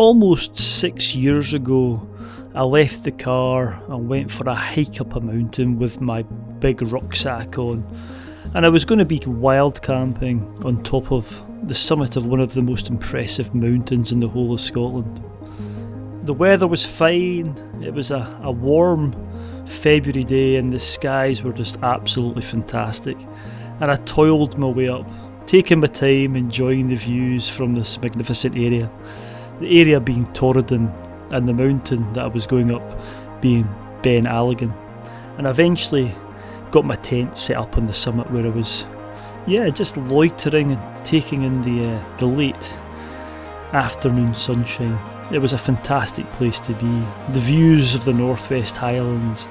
Almost 6 years ago, I left the car and went for a hike up a mountain with my big rucksack on, and I was going to be wild camping on top of the summit of one of the most impressive mountains in the whole of Scotland. The weather was fine, it was a warm February day and the skies were just absolutely fantastic, and I toiled my way up, taking my time, enjoying the views from this magnificent area. The area being Torridon and the mountain that I was going up being Ben Alligan. And I eventually got my tent set up on the summit where I was just loitering and taking in the late afternoon sunshine. It was a fantastic place to be. The views of the Northwest Highlands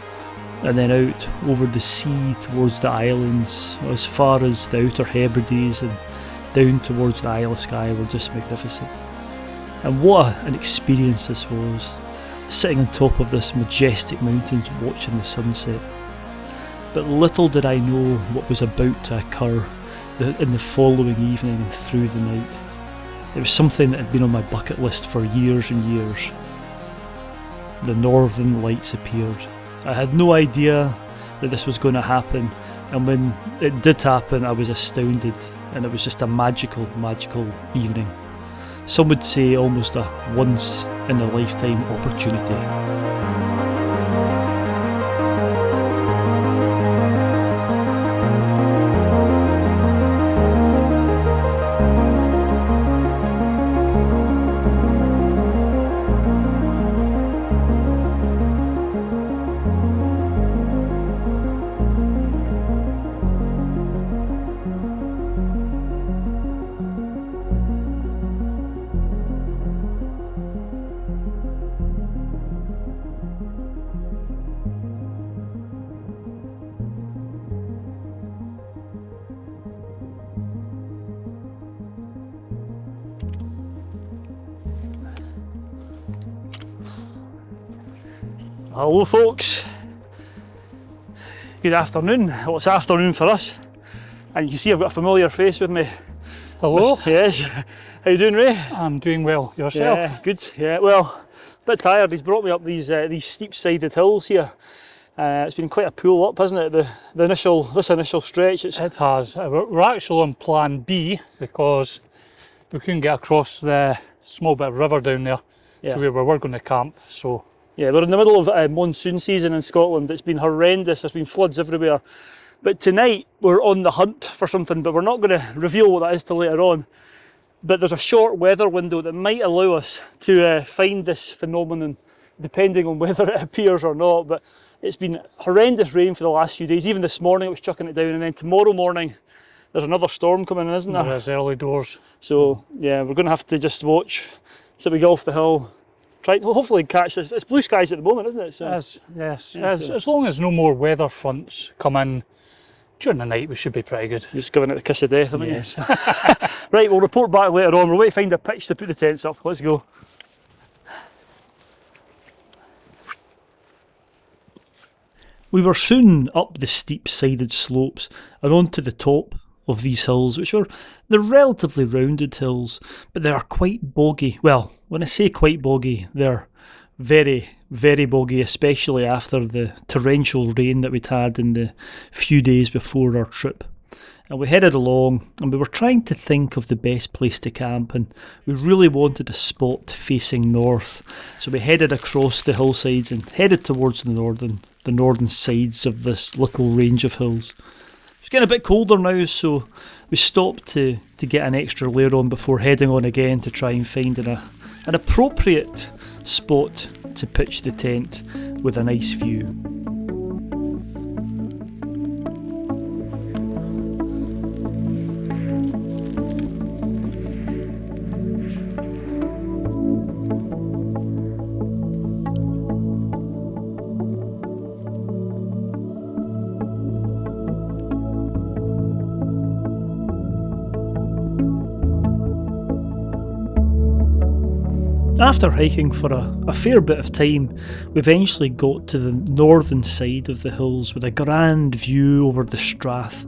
and then out over the sea towards the islands as far as the Outer Hebrides and down towards the Isle of Skye were just magnificent. And what an experience this was, sitting on top of this majestic mountains watching the sunset. But little did I know what was about to occur in the following evening and through the night. It was something that had been on my bucket list for years and years. The northern lights appeared. I had no idea that this was going to happen, and when it did happen I was astounded, and it was just a magical evening. Some would say almost a once in a lifetime opportunity. Hello folks, good afternoon. Well, it's afternoon for us, and you can see I've got a familiar face with me. Hello. Yes. How you doing, Ray? I'm doing well. Yourself? Yeah, good. Yeah, well, a bit tired. He's brought me up these steep-sided hills here. It's been quite a pull up, hasn't it? This initial stretch. It has. We're actually on plan B because we couldn't get across the small bit of river down there to where we were going to camp. So. Yeah, we're in the middle of monsoon season in Scotland. It's been horrendous, there's been floods everywhere. But tonight we're on the hunt for something, but we're not going to reveal what that is till later on. But there's a short weather window that might allow us to find this phenomenon, depending on whether it appears or not. But it's been horrendous rain for the last few days. Even this morning it was chucking it down, and then tomorrow morning there's another storm coming in, isn't there? There's early doors. So yeah, we're going to have to just watch, so we go off the hill. Hopefully catch this. It's blue skies at the moment, isn't it? So, yes. As long as no more weather fronts come in during the night, we should be pretty good. Just giving it the kiss of death, haven't yes. you? Right, we'll report back later on. We'll wait to find a pitch to put the tents up. Let's go. We were soon up the steep-sided slopes and onto the top of these hills, which they're relatively rounded hills, but they are quite boggy. Well, when I say quite boggy, they're very, very boggy, especially after the torrential rain that we'd had in the few days before our trip. And we headed along and we were trying to think of the best place to camp, and we really wanted a spot facing north. So we headed across the hillsides and headed towards the northern sides of this little range of hills. It's getting a bit colder now, so we stopped to get an extra layer on before heading on again to try and find an appropriate spot to pitch the tent with a nice view. After hiking for a fair bit of time, we eventually got to the northern side of the hills with a grand view over the Strath.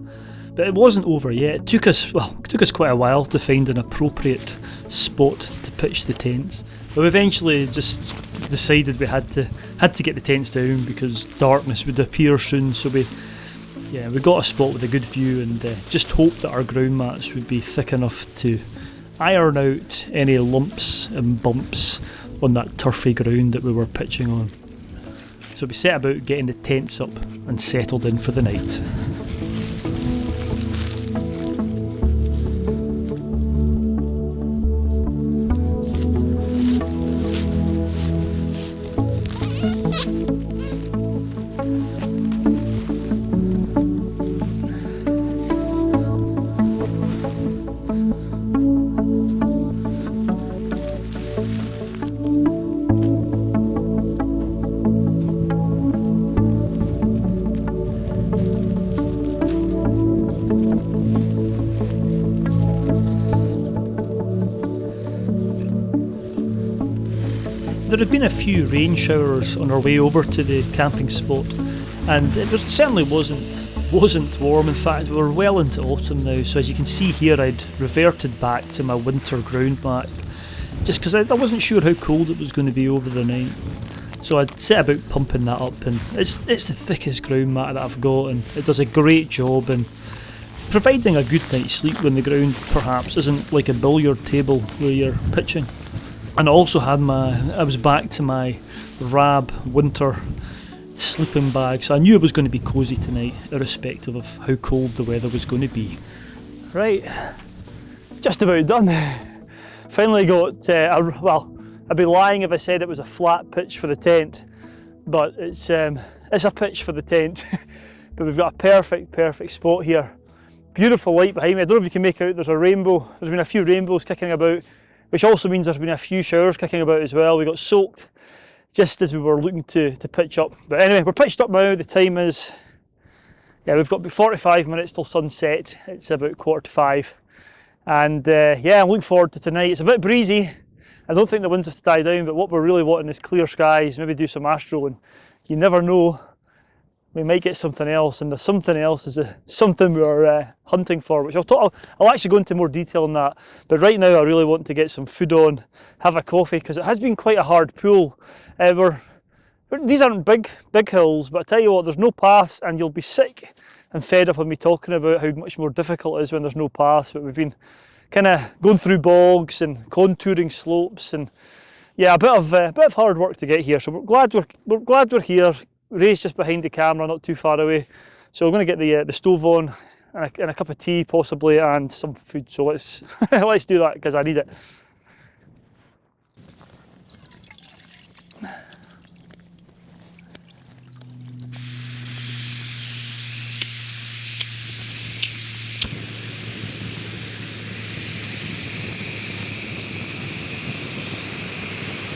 But it wasn't over yet. It took us quite a while to find an appropriate spot to pitch the tents. But we eventually just decided we had to get the tents down because darkness would appear soon. So we got a spot with a good view and just hoped that our ground mats would be thick enough to iron out any lumps and bumps on that turfy ground that we were pitching on. So we set about getting the tents up and settled in for the night. There had been a few rain showers on our way over to the camping spot, and it certainly wasn't warm. In fact, we're well into autumn now, so as you can see here, I'd reverted back to my winter ground mat, just because I wasn't sure how cold it was going to be over the night. So I'd set about pumping that up, and it's the thickest ground mat that I've got, and it does a great job in providing a good night's sleep when the ground perhaps isn't like a billiard table where you're pitching. And I also had I was back to my Rab winter sleeping bag, so I knew it was going to be cosy tonight, irrespective of how cold the weather was going to be. Right, just about done. Finally got, well, I'd be lying if I said it was a flat pitch for the tent, but it's a pitch for the tent. But we've got a perfect spot here. Beautiful light behind me. I don't know if you can make out, there's a rainbow. There's been a few rainbows kicking about, which also means there's been a few showers kicking about as well. We got soaked just as we were looking to pitch up. But anyway, we're pitched up now. The time is, we've got about 45 minutes till sunset. It's about 4:45. And I'm looking forward to tonight. It's a bit breezy. I don't think the winds have to die down, but what we're really wanting is clear skies, maybe do some astroing. You never know, we might get something else, and the something else is something we're hunting for, which I'll actually go into more detail on that. But right now I really want to get some food on, have a coffee, because it has been quite a hard pull. These aren't big hills, but I tell you what, there's no paths, and you'll be sick and fed up of me talking about how much more difficult it is when there's no paths. But we've been kind of going through bogs and contouring slopes, and a bit of hard work to get here. So we're glad we're here. Ray's just behind the camera, not too far away. So we're going to get the stove on and a cup of tea possibly, and some food. So let's let's do that because I need it.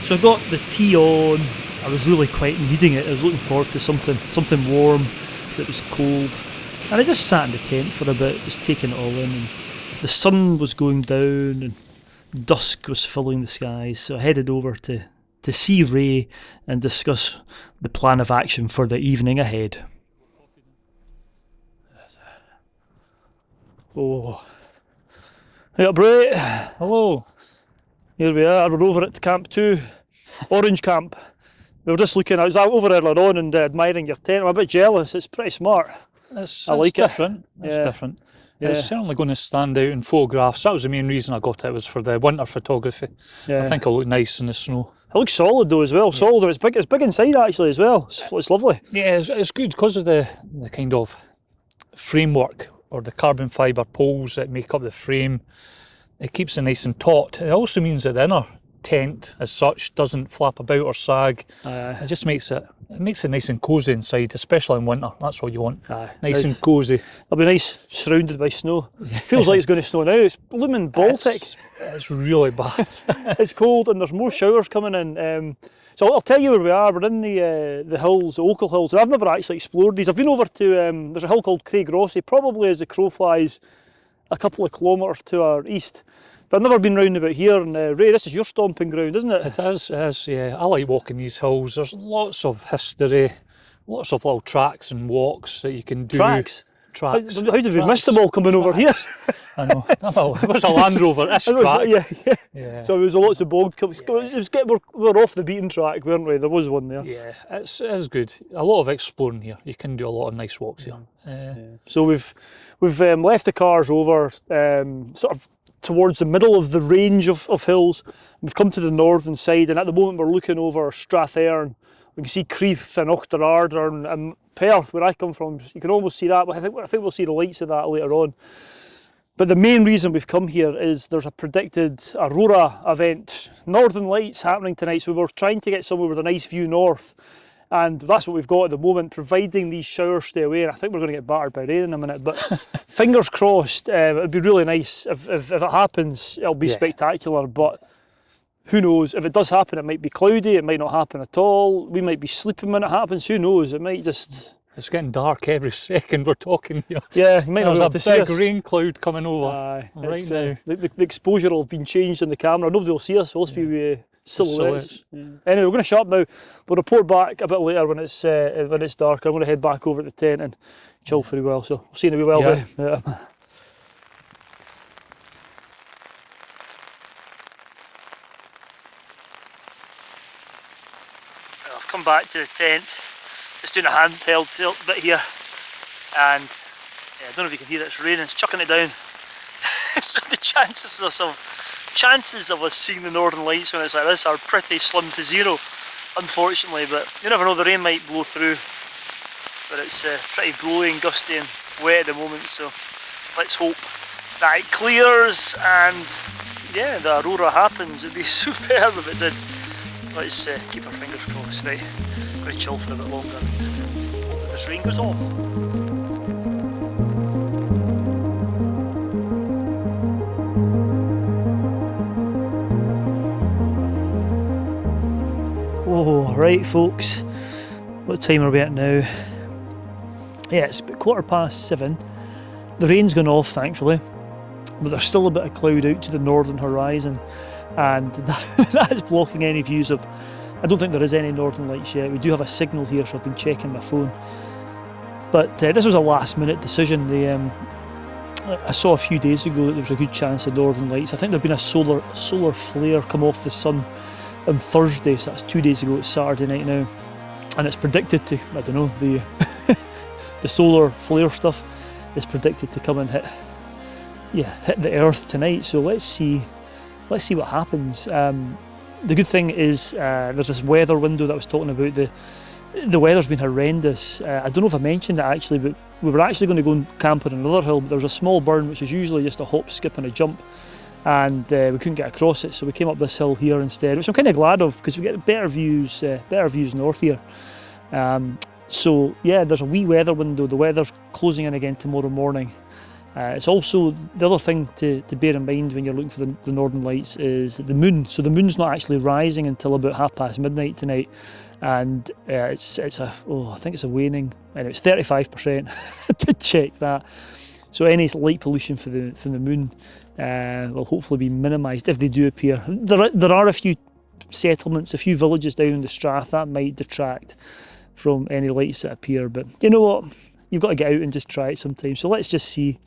So I got the tea on. I was really quite needing it. I was looking forward to something warm because it was cold. And I just sat in the tent for a bit, just taking it all in. And the sun was going down and dusk was filling the skies. So I headed over to see Ray and discuss the plan of action for the evening ahead. Oh, hey up, Ray. Hello. Here we are. We're over at Camp 2, Orange Camp. We were just looking, I was over earlier on and admiring your tent. I'm a bit jealous, it's pretty smart. It's different. It's different. Yeah. It's certainly going to stand out in photographs. That was the main reason I got it, was for the winter photography. Yeah. I think it'll look nice in the snow. It looks solid though as well, solid. It's big inside actually as well. It's lovely. Yeah, it's good because of the kind of framework or the carbon fibre poles that make up the frame. It keeps it nice and taut. It also means that the inner tent as such doesn't flap about or sag. It just makes it nice and cosy inside, especially in winter. That's what you want. Nice and cosy. It'll be nice surrounded by snow. Feels like it's going to snow now. It's blooming Baltic. It's really bad. It's cold and there's more showers coming in. So I'll tell you where we are. We're in the hills, the Ochil Hills. I've never actually explored these. I've been over to, there's a hill called Craig Rossi, probably as the crow flies a couple of kilometres to our east. But I've never been round about here, and Ray, this is your stomping ground, isn't it? It is, yeah. I like walking these hills. There's lots of history, lots of little tracks and walks that you can do. Tracks? tracks. How did we miss them all coming over here? I know. Well, it was a Land Rover, Astron. Yeah. So there was lots of bog. We were off the beaten track, weren't we? There was one there. Yeah, it is good. A lot of exploring here. You can do a lot of nice walks here. So we've left the cars over sort of towards the middle of the range of hills. We've come to the northern side, and at the moment we're looking over Strathearn. We can see Crieff and Auchterarder and Perth, where I come from. You can almost see that, but I think we'll see the lights of that later on. But the main reason we've come here is there's a predicted Aurora event, Northern Lights happening tonight. So we were trying to get somewhere with a nice view north, and that's what we've got at the moment, providing these showers stay away. And I think we're going to get battered by rain in a minute, but fingers crossed. It'd be really nice if it happens. It'll be spectacular, but who knows? If it does happen, it might be cloudy, it might not happen at all. We might be sleeping when it happens, who knows? It might just... It's getting dark every second we're talking here. Yeah, you might not be able to see us. There's a big rain cloud coming over right now. The exposure will have been changed in the camera. Nobody will see us, so it'll just be silhouettes. Anyway, we're going to shut up now. We'll report back a bit later when it's dark. I'm going to head back over to the tent and chill for a while, so we'll see you in a wee while. Yeah. I've come back to the tent, just doing a handheld bit here, and I don't know if you can hear it, it's raining, it's chucking it down. So the chances of us seeing the Northern Lights when it's like this are pretty slim to zero, unfortunately, but you never know, the rain might blow through. But it's pretty blowy and gusty and wet at the moment, so let's hope that it clears and yeah, the Aurora happens. It'd be superb if it did. Let's keep our fingers crossed. Right, I'm going to chill for a bit longer. Hope this rain goes off. Oh, right folks, what time are we at now? Yeah, it's about 7:15. The rain's gone off thankfully, but there's still a bit of cloud out to the northern horizon, and that is blocking any views of... I don't think there is any Northern Lights yet. We do have a signal here, so I've been checking my phone. But this was a last minute decision. I saw a few days ago that there was a good chance of Northern Lights. I think there'd been a solar flare come off the sun on Thursday, so that's 2 days ago. It's Saturday night now, and it's predicted to, I don't know, the the solar flare stuff is predicted to come and hit the earth tonight. So let's see what happens. The good thing is there's this weather window that I was talking about. The weather's been horrendous. I don't know if I mentioned it actually, but we were actually going to go and camp on another hill, but there was a small burn which is usually just a hop, skip and a jump, and we couldn't get across it, so we came up this hill here instead, which I'm kind of glad of because we get better views north here. So yeah, there's a wee weather window. The weather's closing in again tomorrow morning. It's also, the other thing to bear in mind when you're looking for the Northern Lights is the moon. So the moon's not actually rising until about midnight tonight, and I think it's a waning, and it's 35%. To check that. So any light pollution from the moon will hopefully be minimised if they do appear. There are a few settlements, a few villages down in the Strath that might detract from any lights that appear, but you know what? You've got to get out and just try it sometimes. So let's just see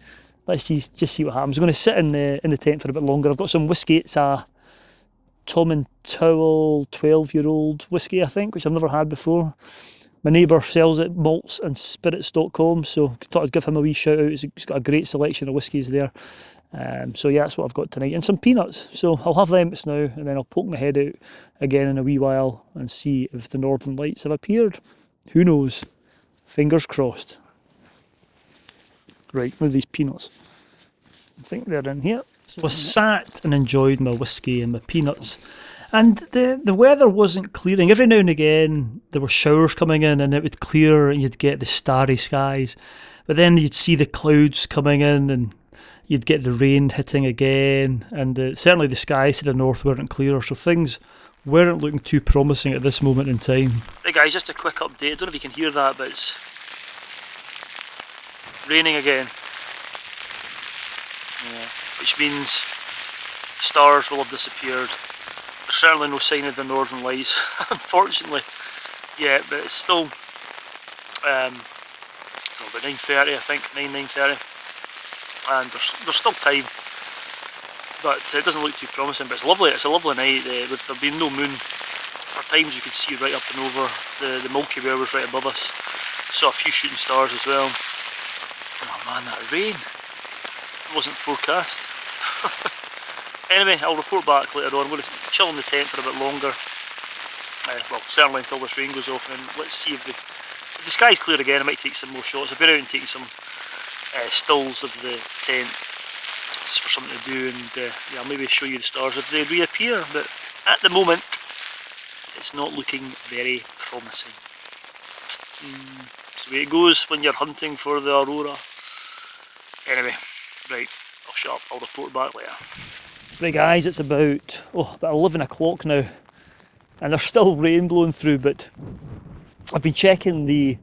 what happens. I'm going to sit in the tent for a bit longer. I've got some whiskey. It's a Tom and Towel 12-year-old whiskey, I think, which I've never had before. My neighbour sells it, maltsandspirits.com, so I thought I'd give him a wee shout out. He's got a great selection of whiskies there. So yeah, that's what I've got tonight. And some peanuts. So I'll have them now, and then I'll poke my head out again in a wee while and see if the Northern Lights have appeared. Who knows? Fingers crossed. Right, with these peanuts. I think they're in here. So I sat and enjoyed my whiskey and my peanuts, and the weather wasn't clearing. Every now and again there were showers coming in and it would clear and you'd get the starry skies, but then you'd see the clouds coming in and you'd get the rain hitting again, and certainly the skies to the north weren't clear, so things weren't looking too promising at this moment in time. Hey guys, just a quick update. I don't know if you can hear that, but it's raining again. Yeah, which means stars will have disappeared. There's certainly no sign of the Northern Lights, unfortunately. Yeah, but it's still about 9:30, I think, 9:30, and there's still time, but it doesn't look too promising. But it's lovely. It's a lovely night with there being no moon. For times you could see right up and over. The Milky Way was right above us. Saw a few shooting stars as well. Oh man, that rain! It wasn't forecast. Anyway, I'll report back later on. I'm going to chill in the tent for a bit longer. Well, certainly until this rain goes off, and then let's see if the sky's clear again. I might take some more shots. I've been out and taken some stills of the tent just for something to do, and yeah, I'll maybe show you the stars if they reappear. But at the moment, it's not looking very promising. That's the way it goes when you're hunting for the Aurora. Anyway, right, I'll shut up. I'll report back later. Right guys, it's about 11 o'clock now, and there's still rain blowing through, but I've been checking the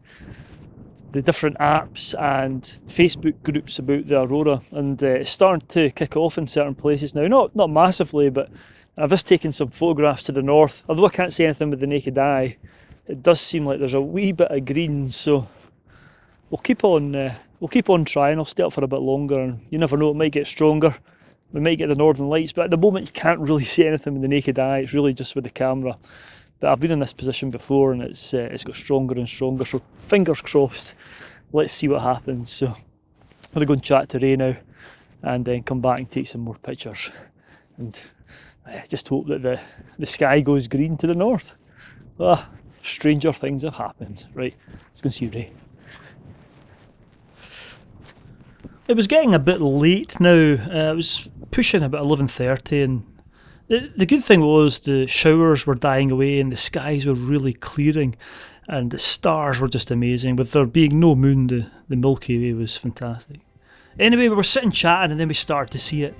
different apps and Facebook groups about the Aurora, and it's starting to kick off in certain places now. Not massively, but I've just taken some photographs to the north. Although I can't see anything with the naked eye, it does seem like there's a wee bit of green, so we'll keep on trying. I'll stay up for a bit longer, and you never know, it might get stronger. We might get the northern lights, but at the moment you can't really see anything with the naked eye. It's really just with the camera. But I've been in this position before, and it's got stronger and stronger, so fingers crossed. Let's see what happens. So I'm going to go and chat to Ray now, and then come back and take some more pictures. And I just hope that the sky goes green to the north. Stranger things have happened. Right, let's go and see Ray. It was getting a bit late now. It was pushing about 11:30, and the good thing was the showers were dying away and the skies were really clearing, and the stars were just amazing. With there being no moon, the Milky Way was fantastic. Anyway, we were sitting chatting, and then we started to see it.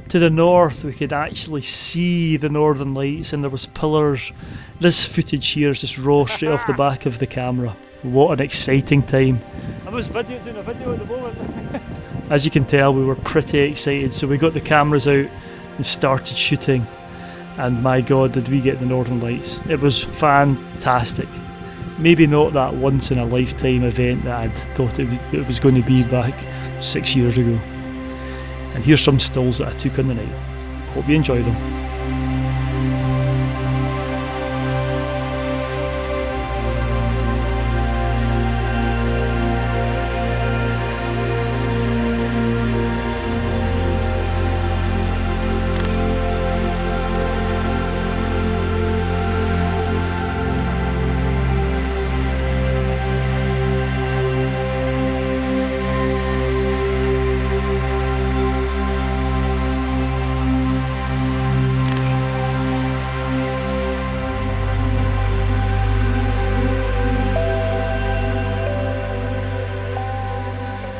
To the north, we could actually see the northern lights, and there was pillars. This footage here is just raw, straight off the back of the camera. What an exciting time. I was doing a video at the moment. As you can tell, we were pretty excited, so we got the cameras out and started shooting, and my god, did we get the northern lights. It was fantastic. Maybe not that once in a lifetime event that I'd thought it was going to be back 6 years ago. And here's some stills that I took on the night. Hope you enjoy them.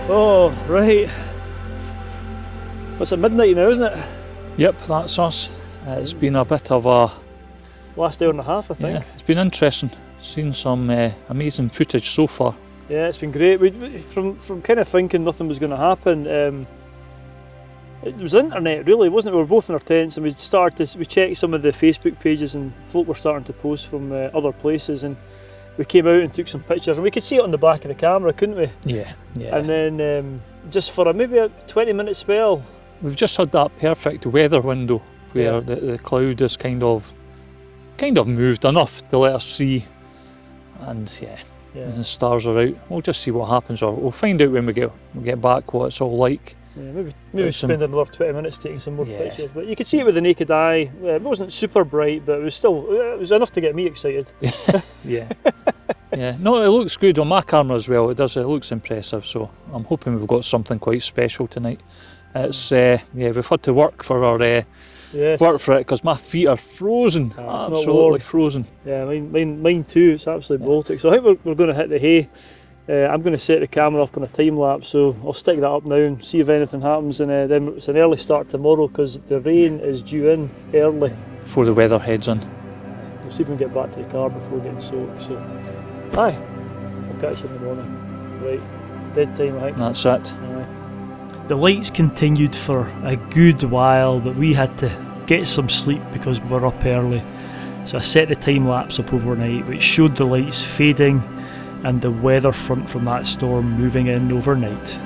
Oh, right. It's at midnight now, isn't it? Yep, that's us. It's been a bit of a... last hour and a half, I think. Yeah, it's been interesting. Seen some amazing footage so far. Yeah, it's been great. From kind of thinking nothing was going to happen, it was internet really, wasn't it? We were both in our tents, and we checked some of the Facebook pages, and folk were starting to post from other places, and we came out and took some pictures, and we could see it on the back of the camera, couldn't we? Yeah. And then just for maybe a 20-minute spell. We've just had that perfect weather window where the cloud is kind of moved enough to let us see, and and the stars are out. We'll just see what happens, or we'll find out when we get back what it's all like. Yeah, maybe spend another 20 minutes taking some more pictures. But you could see it with the naked eye. It wasn't super bright, but it was enough to get me excited. Yeah. No, it looks good on my camera as well. It does. It looks impressive. So I'm hoping we've got something quite special tonight. It's we've had to work for our work for it because my feet are frozen. Absolutely frozen. Yeah, mine too. It's absolutely Baltic. So I think we're going to hit the hay. I'm going to set the camera up on a time lapse, so I'll stick that up now and see if anything happens, and then it's an early start tomorrow because the rain is due in early. Before the weather heads in. We'll see if we can get back to the car before getting soaked. So, aye, I'll catch you in the morning. Right, bedtime I think. That's it. The lights continued for a good while, but we had to get some sleep because we were up early. So I set the time lapse up overnight, which showed the lights fading and the weather front from that storm moving in overnight.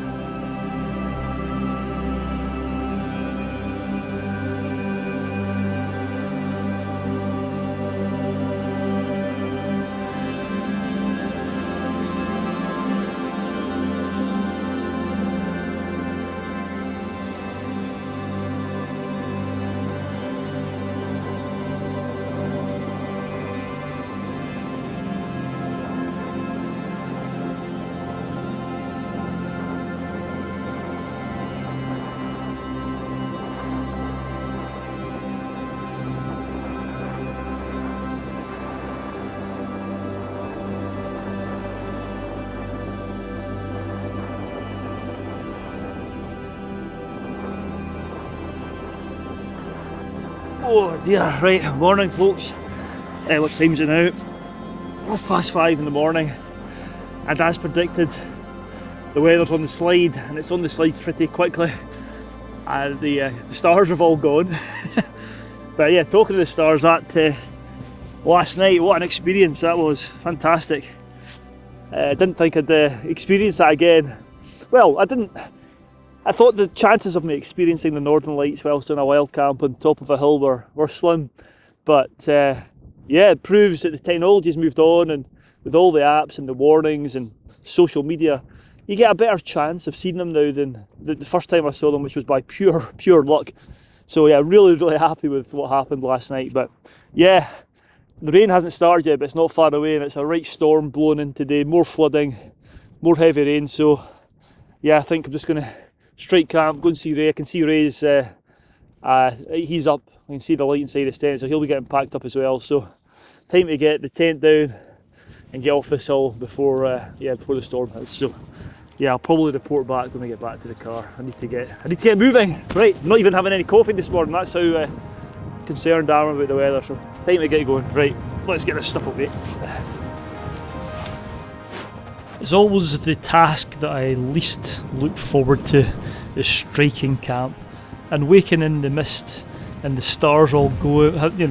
Oh dear, right, morning folks. What time's it now? 5:30 in the morning, and as predicted, the weather's on the slide, and it's on the slide pretty quickly, and the stars have all gone. But yeah, talking to the stars, that last night, what an experience that was, fantastic. I didn't think I'd experience that again. Well, I thought the chances of me experiencing the Northern Lights whilst in a wild camp on top of a hill were slim, but yeah, it proves that the technology's moved on, and with all the apps and the warnings and social media, you get a better chance of seeing them now than the first time I saw them, which was by pure luck. So yeah, really happy with what happened last night. But yeah, the rain hasn't started yet, but it's not far away, and it's a right storm blowing in today, more flooding, more heavy rain. So yeah, I think I'm just going to straight camp, go and see Ray. I can see Ray's, he's up, I can see the light inside his tent, so he'll be getting packed up as well. So time to get the tent down and get off this hill before the storm hits. So yeah, I'll probably report back when I get back to the car. I need to get moving. Right, I'm not even having any coffee this morning, that's how concerned I am about the weather. So time to get going. Right, let's get this stuff away. It's always the task that I least look forward to, is striking camp and waking in the mist and the stars all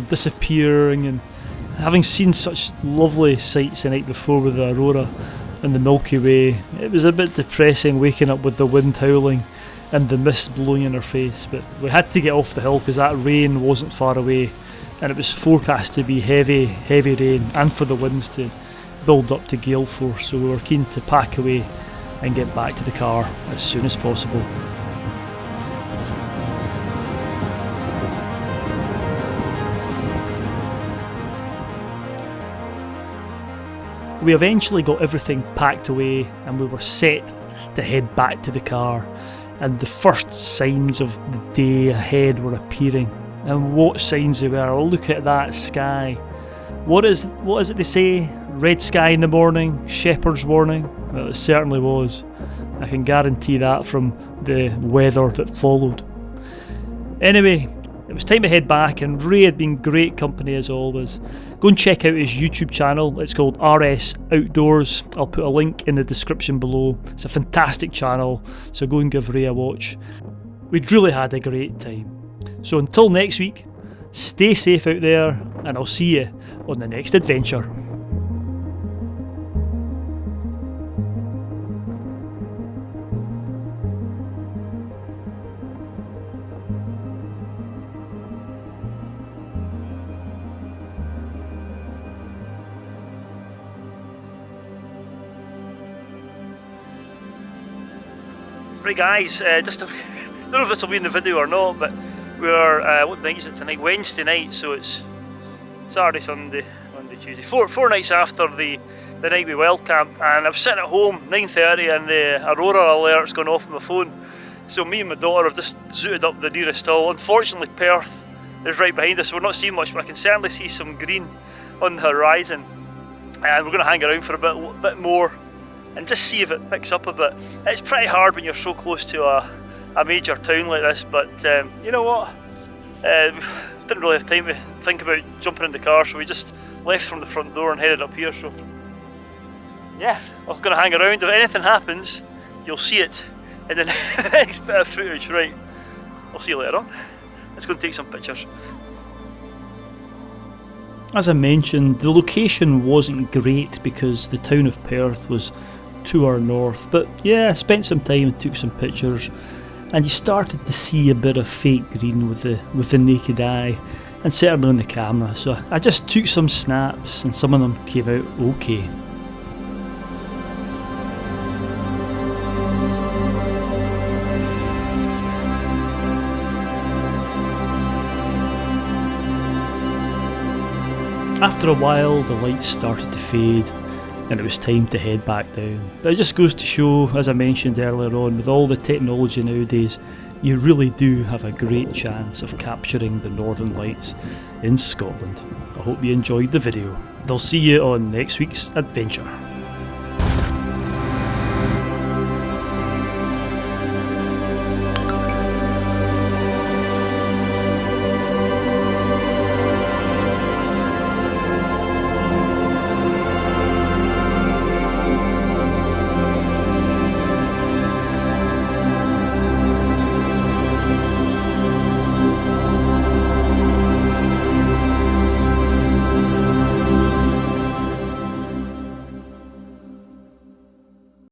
disappearing, and having seen such lovely sights the night before with the Aurora and the Milky Way. It was a bit depressing waking up with the wind howling and the mist blowing in our face, but we had to get off the hill because that rain wasn't far away, and it was forecast to be heavy rain and for the winds to build up to gale force, so we were keen to pack away and get back to the car as soon as possible. We eventually got everything packed away and we were set to head back to the car, and the first signs of the day ahead were appearing. And what signs they were! Oh, look at that sky. What is it they say? Red sky in the morning, shepherd's warning. Well, it certainly was. I can guarantee that from the weather that followed. Anyway, it was time to head back, and Ray had been great company as always. Go and check out his YouTube channel. It's called RS Outdoors. I'll put a link in the description below. It's a fantastic channel, so go and give Ray a watch. We'd really had a great time. So until next week, stay safe out there, and I'll see you on the next adventure. Right guys, I don't know if this will be in the video or not, but we're, what night is it tonight? Wednesday night, so it's Saturday, Sunday, Monday, Tuesday, four nights after the night we wild camped, and I was sitting at home, 9:30, and the Aurora alert's gone off on my phone. So me and my daughter have just zooted up the nearest hill. Unfortunately Perth is right behind us, so we're not seeing much, but I can certainly see some green on the horizon, and we're going to hang around for a bit more and just see if it picks up a bit. It's pretty hard when you're so close to a major town like this, but you know what, didn't really have time to think about jumping in the car, so we just left from the front door and headed up here. So yeah, I'm going to hang around. If anything happens, you'll see it in the next bit of footage. Right, I'll see you later on. Let's go and take some pictures. As I mentioned, the location wasn't great because the town of Perth was to our north, but yeah, I spent some time and took some pictures, and you started to see a bit of fake green with the naked eye, and certainly on the camera, so I just took some snaps and some of them came out okay. After a while the lights started to fade and it was time to head back down. But it just goes to show, as I mentioned earlier on, with all the technology nowadays, you really do have a great chance of capturing the Northern Lights in Scotland. I hope you enjoyed the video. I'll see you on next week's adventure.